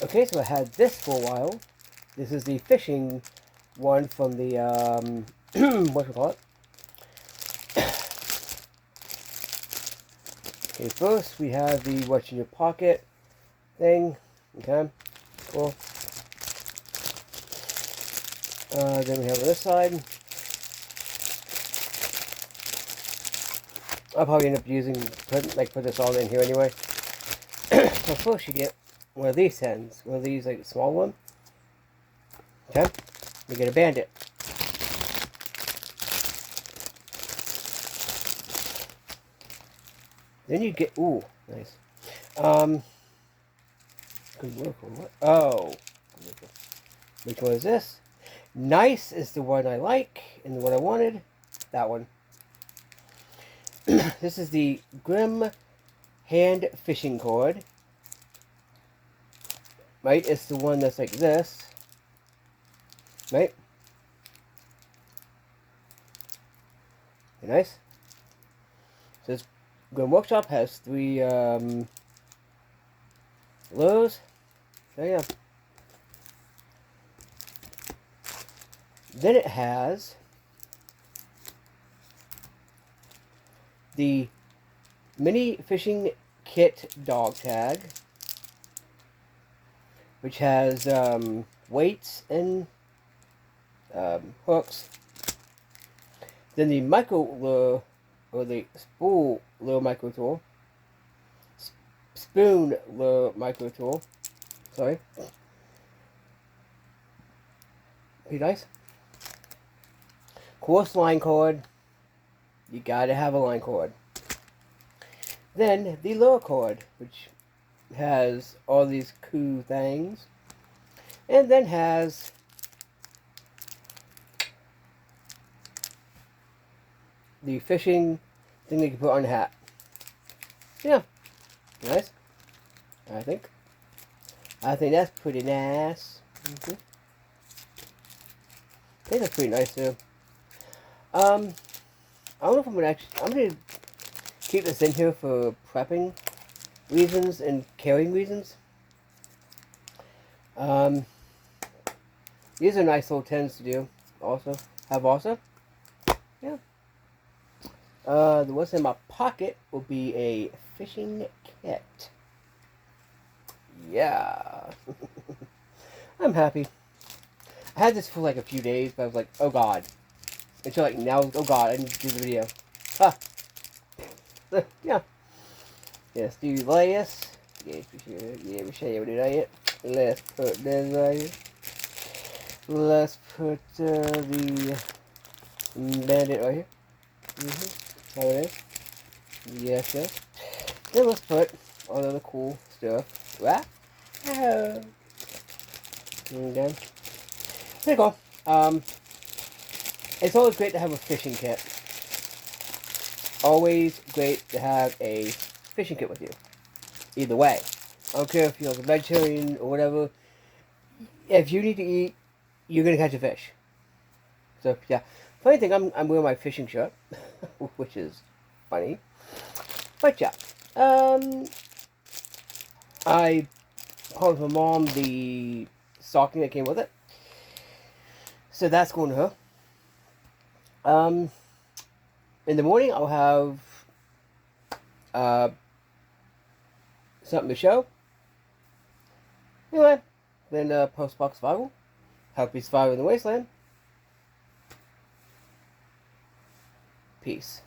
Okay, so I had this for a while. This is the fishing one from the, whatchamacallit. Okay, first we have the what's in your pocket thing. Okay, cool. Then we have on this side. I'll probably end up put this all in here anyway. So first you get one of these hens. One of these, like, small one. Okay? You get a bandit. Then you get, ooh, nice. Good work on what? Oh. Which one is this? Nice is the one I like, and the one I wanted. That one. This is the Grim Hand Fishing Cord. Right? It's the one that's like this. Right? Very nice. So this Grim Workshop has 3 lures. So yeah. Then it has the Mini Fishing Kit Dog Tag, which has weights and hooks. Then the Micro Lure, or the Spool Lure Micro Tool. Spoon Lure Micro Tool. Sorry. Pretty nice. Course line cord. You gotta have a line cord. Then the lure cord, which has all these cool things. And then has the fishing thing that you can put on a hat. Yeah. Nice. I think that's pretty nice. I think that's pretty nice too. I don't know if I'm gonna keep this in here for prepping reasons and carrying reasons. These are nice little tins to do. Also. Yeah. What's in my pocket will be a fishing kit. Yeah. I'm happy. I had this for like a few days, but I was like, oh god. Until like now, oh god, I need to do the video. Ha! Yeah. Yes, do this. Yeah, we show you it. Let's put this right here. Let's put the bandit right here. How it is. Yes. Then let's put all the other cool stuff. Right? Okay. There you go. It's always great to have a fishing kit. Always great to have a fishing kit with you. Either way. I don't care if you're like a vegetarian or whatever. If you need to eat, you're gonna catch a fish. So yeah. Funny thing, I'm wearing my fishing shirt, which is funny. But yeah. I called my mom the stocking that came with it. So that's going to her. In the morning I'll have something to show. Anyway, then post-box survival. Help you survive in the wasteland. Peace.